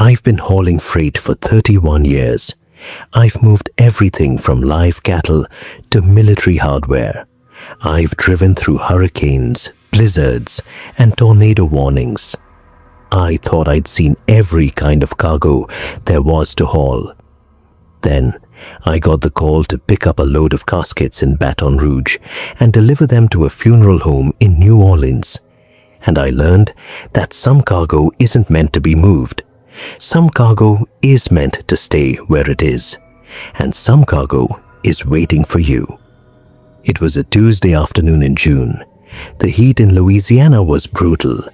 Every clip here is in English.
I've been hauling freight for 31 years. I've moved everything from live cattle to military hardware. I've driven through hurricanes, blizzards, and tornado warnings. I thought I'd seen every kind of cargo there was to haul. Then, I got the call to pick up a load of caskets in Baton Rouge and deliver them to a funeral home in New Orleans. And I learned that some cargo isn't meant to be moved. Some cargo is meant to stay where it is, and some cargo is waiting for you. It was a Tuesday afternoon in June. The heat in Louisiana was brutal,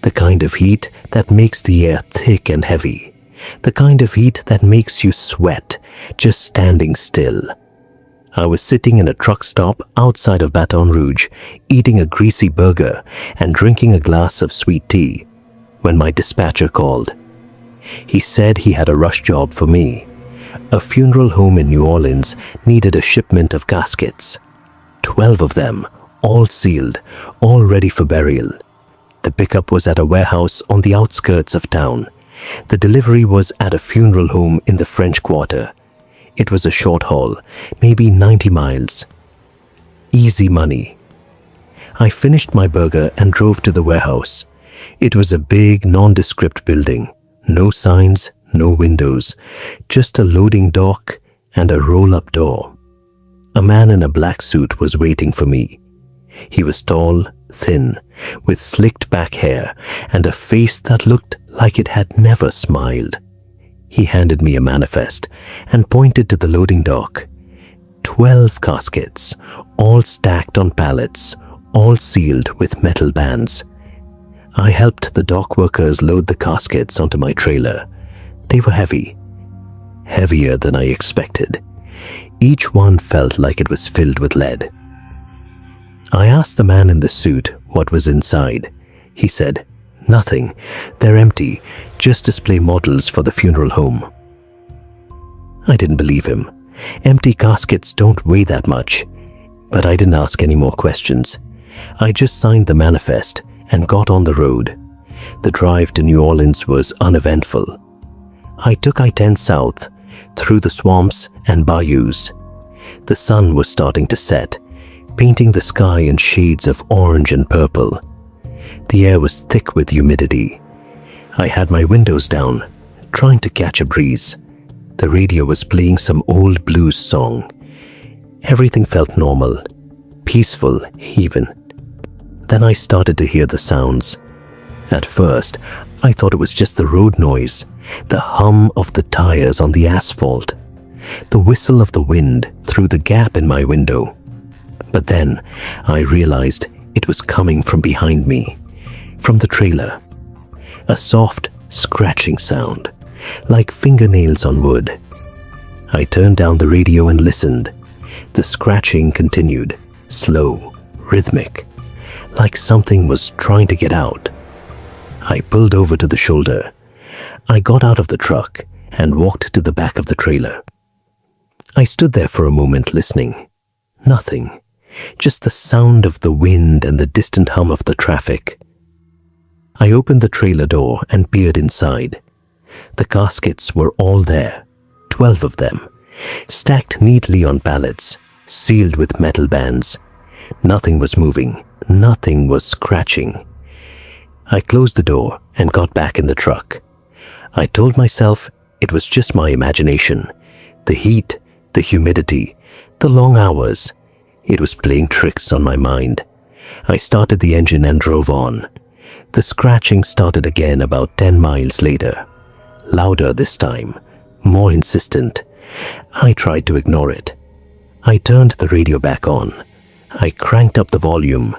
the kind of heat that makes the air thick and heavy, the kind of heat that makes you sweat just standing still. I was sitting in a truck stop outside of Baton Rouge, eating a greasy burger and drinking a glass of sweet tea, when my dispatcher called. He said he had a rush job for me. A funeral home in New Orleans needed a shipment of caskets. 12 of them, all sealed, all ready for burial. The pickup was at a warehouse on the outskirts of town. The delivery was at a funeral home in the French Quarter. It was a short haul, maybe 90 miles. Easy money. I finished my burger and drove to the warehouse. It was a big, nondescript building. No signs, no windows, just a loading dock and a roll-up door. A man in a black suit was waiting for me. He was tall, thin, with slicked back hair and a face that looked like it had never smiled. He handed me a manifest and pointed to the loading dock. 12 caskets, all stacked on pallets, all sealed with metal bands. I helped the dock workers load the caskets onto my trailer. They were heavy, heavier than I expected. Each one felt like it was filled with lead. I asked the man in the suit what was inside. He said, "Nothing. They're empty, just display models for the funeral home." I didn't believe him. Empty caskets don't weigh that much. But I didn't ask any more questions. I just signed the manifest and got on the road. The drive to New Orleans was uneventful. I took I-10 south, through the swamps and bayous. The sun was starting to set, painting the sky in shades of orange and purple. The air was thick with humidity. I had my windows down, trying to catch a breeze. The radio was playing some old blues song. Everything felt normal, peaceful even. Then I started to hear the sounds. At first, I thought it was just the road noise, the hum of the tires on the asphalt, the whistle of the wind through the gap in my window. But then I realized it was coming from behind me, from the trailer. A soft, scratching sound, like fingernails on wood. I turned down the radio and listened. The scratching continued, slow, rhythmic, like something was trying to get out. I pulled over to the shoulder. I got out of the truck and walked to the back of the trailer. I stood there for a moment listening. Nothing, just the sound of the wind and the distant hum of the traffic. I opened the trailer door and peered inside. The caskets were all there, 12 of them, stacked neatly on pallets, sealed with metal bands. Nothing was moving, nothing was scratching. I closed the door and got back in the truck. I told myself it was just my imagination. The heat, the humidity, the long hours. It was playing tricks on my mind. I started the engine and drove on. The scratching started again about 10 miles later. Louder this time, more insistent. I tried to ignore it. I turned the radio back on. I cranked up the volume,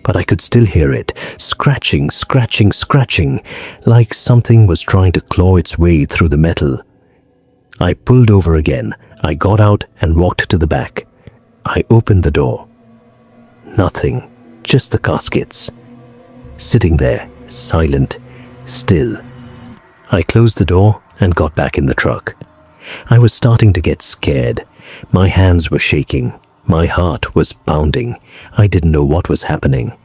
but I could still hear it, scratching, scratching, scratching, like something was trying to claw its way through the metal. I pulled over again. I got out and walked to the back. I opened the door. Nothing, just the caskets. Sitting there, silent, still. I closed the door and got back in the truck. I was starting to get scared. My hands were shaking. My heart was pounding. I didn't know what was happening.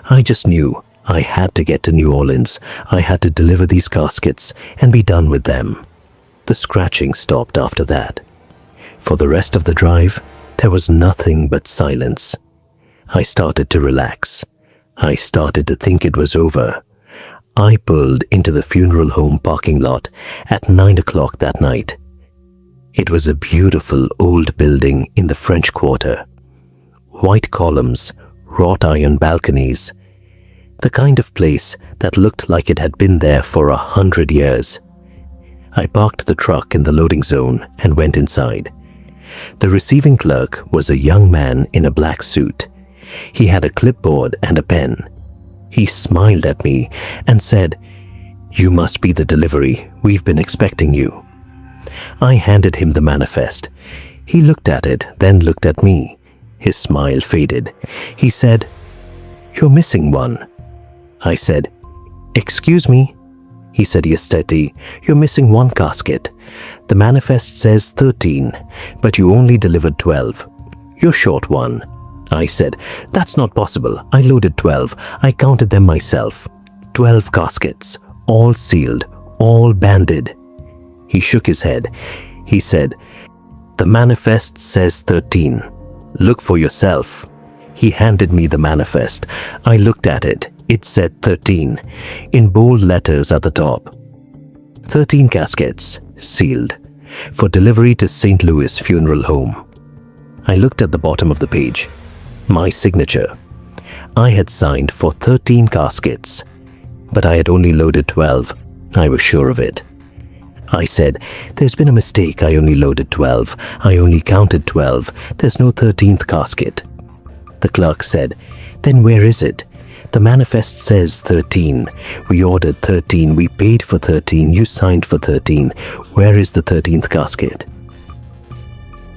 I just knew I had to get to New Orleans. I had to deliver these caskets and be done with them. The scratching stopped after that. For the rest of the drive, there was nothing but silence. I started to relax. I started to think it was over. I pulled into the funeral home parking lot at 9 o'clock that night. It was a beautiful old building in the French Quarter. White columns, wrought iron balconies. The kind of place that looked like it had been there for 100 years. I parked the truck in the loading zone and went inside. The receiving clerk was a young man in a black suit. He had a clipboard and a pen. He smiled at me and said, "You must be the delivery. We've been expecting you." I handed him the manifest. He looked at it, then looked at me. His smile faded. He said, "You're missing one." I said, "Excuse me?" He said, "Yes, Teddy, you're missing one casket. The manifest says 13, but you only delivered 12. You're short one." I said, "That's not possible. I loaded 12. I counted them myself. 12 caskets, all sealed, all banded." He shook his head. He said, "The manifest says 13. Look for yourself." He handed me the manifest. I looked at it. It said 13, in bold letters at the top. 13 caskets, sealed, for delivery to St. Louis Funeral Home. I looked at the bottom of the page. My signature. I had signed for 13 caskets, but I had only loaded 12. I was sure of it. I said, "There's been a mistake. I only loaded 12. I only counted 12. There's no 13th casket." The clerk said, "Then where is it? The manifest says 13. We ordered 13. We paid for 13. You signed for 13. Where is the 13th casket?"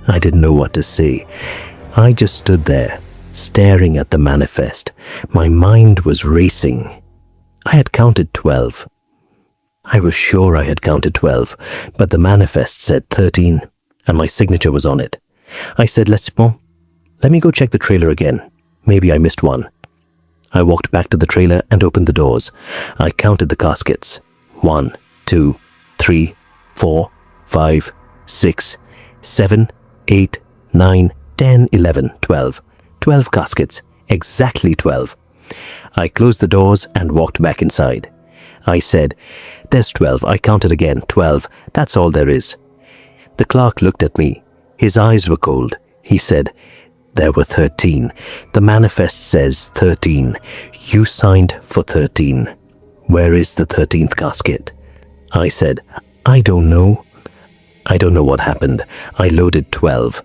I didn't know what to say. I just stood there, staring at the manifest. My mind was racing. I had counted 12. I was sure I had counted 12, but the manifest said 13, and my signature was on it. I said, let me go check the trailer again. Maybe I missed one." I walked back to the trailer and opened the doors. I counted the caskets. 1, 2, 3, 4, 5, 6, 7, 8, 9, 10, 11, 12. 12 caskets. Exactly 12. I closed the doors and walked back inside. I said, "There's 12. I counted again. 12. That's all there is." The clerk looked at me. His eyes were cold. He said, "There were 13. The manifest says 13. You signed for 13. Where is the 13th casket?" I said, "I don't know." I don't know what happened. I loaded 12.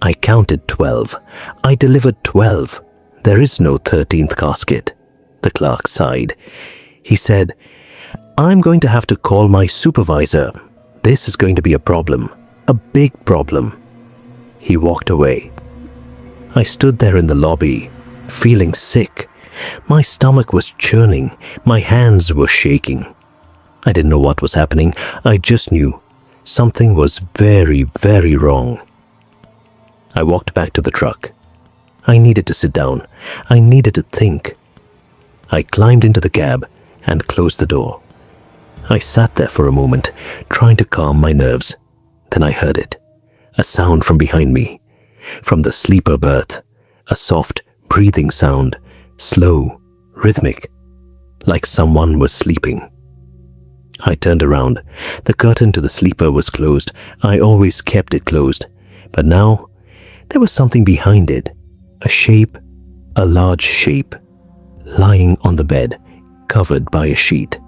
I counted 12. I delivered 12. There is no 13th casket. The clerk sighed. He said, "I'm going to have to call my supervisor. This is going to be a problem. A big problem." He walked away. I stood there in the lobby, feeling sick. My stomach was churning. My hands were shaking. I didn't know what was happening. I just knew something was very, very wrong. I walked back to the truck. I needed to sit down. I needed to think. I climbed into the cab and closed the door. I sat there for a moment, trying to calm my nerves. Then I heard it. A sound from behind me. From the sleeper berth, a soft breathing sound, slow, rhythmic, like someone was sleeping. I turned around. The curtain to the sleeper was closed. I always kept it closed, but now there was something behind it, a shape, a large shape, lying on the bed, covered by a sheet.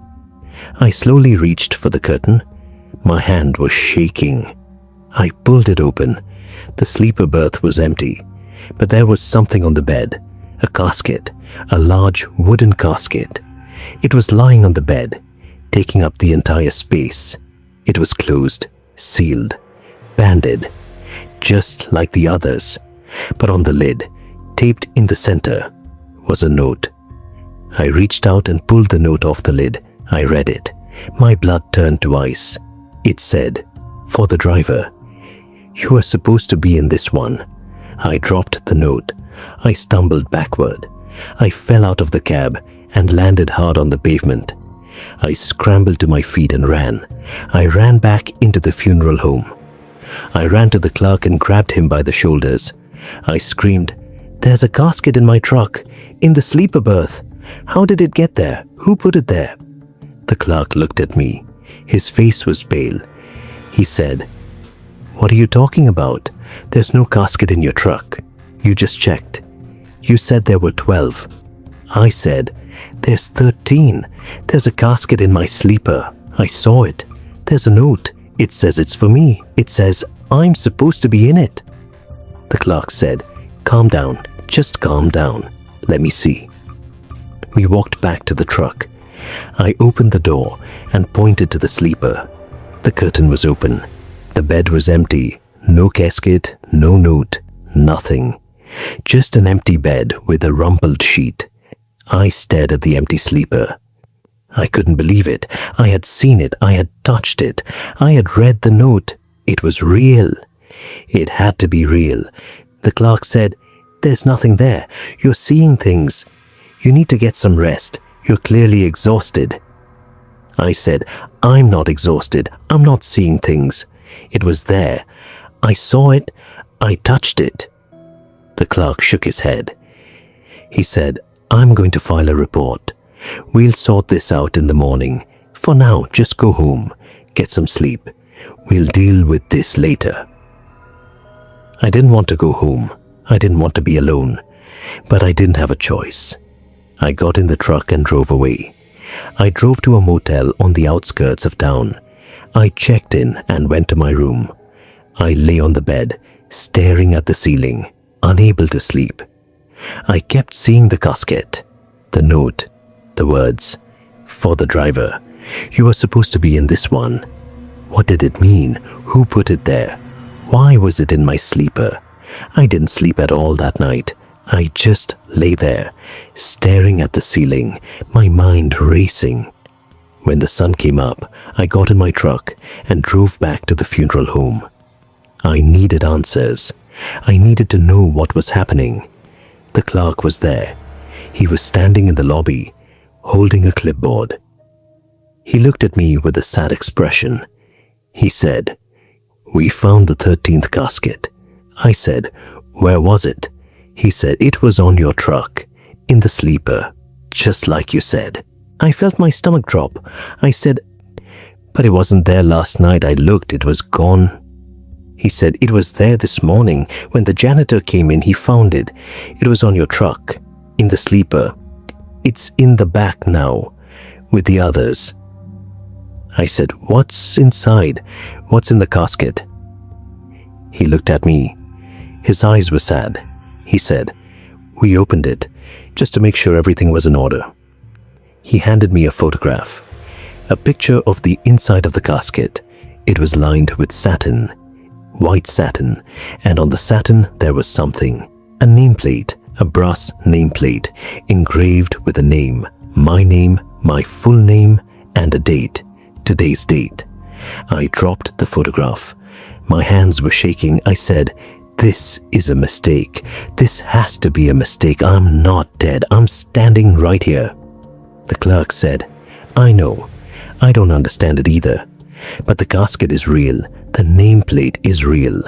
I slowly reached for the curtain. My hand was shaking. I pulled it open. The sleeper berth was empty, but there was something on the bed, a casket, a large wooden casket. It was lying on the bed, taking up the entire space. It was closed, sealed, banded, just like the others. But on the lid, taped in the center, was a note. I reached out and pulled the note off the lid. I read it. My blood turned to ice. It said, "For the driver. You are supposed to be in this one." I dropped the note. I stumbled backward. I fell out of the cab and landed hard on the pavement. I scrambled to my feet and ran. I ran back into the funeral home. I ran to the clerk and grabbed him by the shoulders. I screamed, "There's a casket in my truck, in the sleeper berth. How did it get there? Who put it there?" The clerk looked at me. His face was pale. He said, "What are you talking about? There's no casket in your truck. You just checked. You said there were 12. I said, "There's 13. There's a casket in my sleeper. I saw it. There's a note. It says it's for me. It says I'm supposed to be in it." The clerk said, "Calm down. Just calm down. Let me see." We walked back to the truck. I opened the door and pointed to the sleeper. The curtain was open. The bed was empty. No casket, no note, nothing. Just an empty bed with a rumpled sheet. I stared at the empty sleeper. I couldn't believe it. I had seen it. I had touched it. I had read the note. It was real. It had to be real. The clerk said, "There's nothing there. You're seeing things. You need to get some rest. You're clearly exhausted." I said, "I'm not exhausted. I'm not seeing things. It was there. I saw it. I touched it." The clerk shook his head. He said, "I'm going to file a report. We'll sort this out in the morning. For now, just go home. Get some sleep. We'll deal with this later." I didn't want to go home. I didn't want to be alone. But I didn't have a choice. I got in the truck and drove away. I drove to a motel on the outskirts of town. I checked in and went to my room. I lay on the bed, staring at the ceiling, unable to sleep. I kept seeing the casket, the note, the words, "For the driver. You were supposed to be in this one." What did it mean? Who put it there? Why was it in my sleeper? I didn't sleep at all that night. I just lay there, staring at the ceiling, my mind racing. When the sun came up, I got in my truck and drove back to the funeral home. I needed answers. I needed to know what was happening. The clerk was there. He was standing in the lobby, holding a clipboard. He looked at me with a sad expression. He said, "We found the 13th casket." I said, "Where was it?" He said, "It was on your truck, in the sleeper, just like you said." I felt my stomach drop. I said, "But it wasn't there last night. I looked, it was gone." He said, "It was there this morning. When the janitor came in, he found it. It was on your truck, in the sleeper. It's in the back now, with the others." I said, "What's inside? What's in the casket?" He looked at me. His eyes were sad. He said, "We opened it, just to make sure everything was in order." He handed me a photograph, a picture of the inside of the casket. It was lined with satin, white satin, and on the satin there was something, a nameplate, a brass nameplate, engraved with a name, my full name, and a date, today's date. I dropped the photograph. My hands were shaking. I said, "This is a mistake. This has to be a mistake. I'm not dead. I'm standing right here." The clerk said, "I know. I don't understand it either. But the casket is real. The nameplate is real.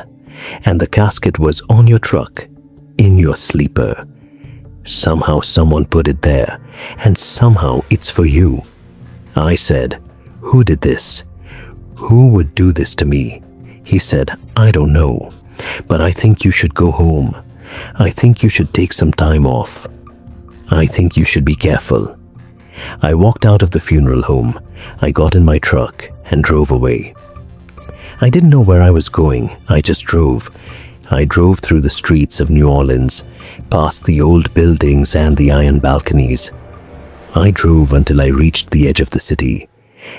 And the casket was on your truck, in your sleeper. Somehow someone put it there, and somehow it's for you." I said, "Who did this? Who would do this to me?" He said, "I don't know. But I think you should go home. I think you should take some time off. I think you should be careful." I walked out of the funeral home. I got in my truck and drove away. I didn't know where I was going. I just drove. I drove through the streets of New Orleans, past the old buildings and the iron balconies. I drove until I reached the edge of the city,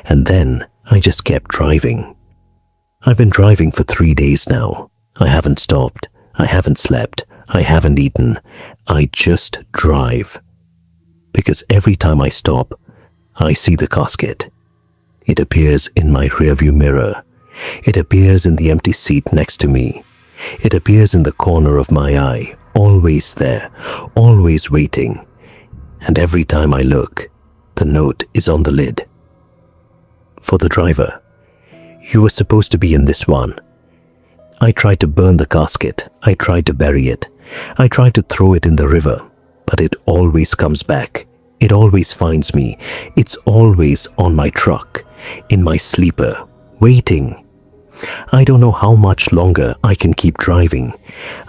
and then I just kept driving. I've been driving for 3 days now. I haven't stopped. I haven't slept. I haven't eaten. I just drive. Because every time I stop, I see the casket. It appears in my rearview mirror. It appears in the empty seat next to me. It appears in the corner of my eye, always there, always waiting. and every time I look, the note is on the lid. For the driver, you were supposed to be in this one. I tried to burn the casket. I tried to bury it. I tried to throw it in the river, but it always comes back. It always finds me. It's always on my truck, in my sleeper, waiting. I don't know how much longer I can keep driving.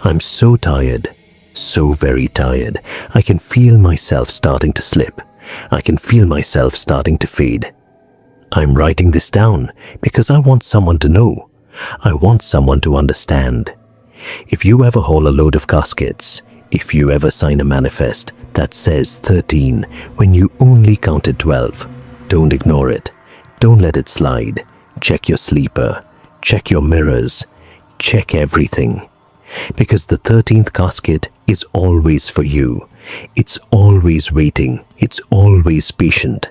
I'm so tired, so very tired. I can feel myself starting to slip. I can feel myself starting to fade. I'm writing this down because I want someone to know. I want someone to understand. If you ever haul a load of caskets, if you ever sign a manifest that says 13 when you only counted 12, don't ignore it. Don't let it slide. Check your sleeper. Check your mirrors. Check everything. Because the 13th casket is always for you. It's always waiting. It's always patient.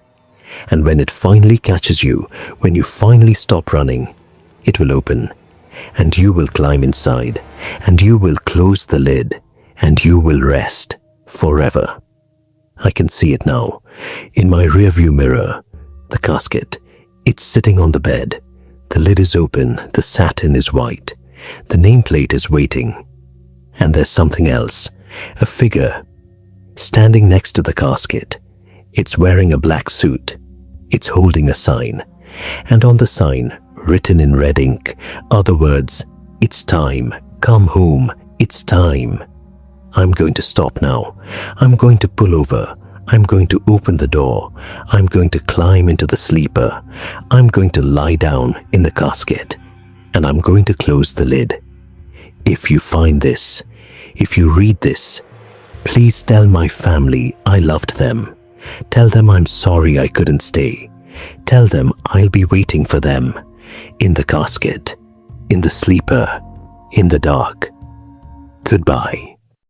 And when it finally catches you, when you finally stop running, it will open, and you will climb inside, and you will close the lid, and you will rest forever. I can see it now. In my rearview mirror, the casket, it's sitting on the bed. The lid is open, the satin is white. The nameplate is waiting. And there's something else, a figure, standing next to the casket. It's wearing a black suit. It's holding a sign. And on the sign, written in red ink, are the words, "It's time. Come home. It's time." I'm going to stop now. I'm going to pull over. I'm going to open the door. I'm going to climb into the sleeper. I'm going to lie down in the casket. And I'm going to close the lid. If you find this, if you read this, please tell my family I loved them. Tell them I'm sorry I couldn't stay. Tell them I'll be waiting for them. In the casket, in the sleeper, in the dark. Goodbye.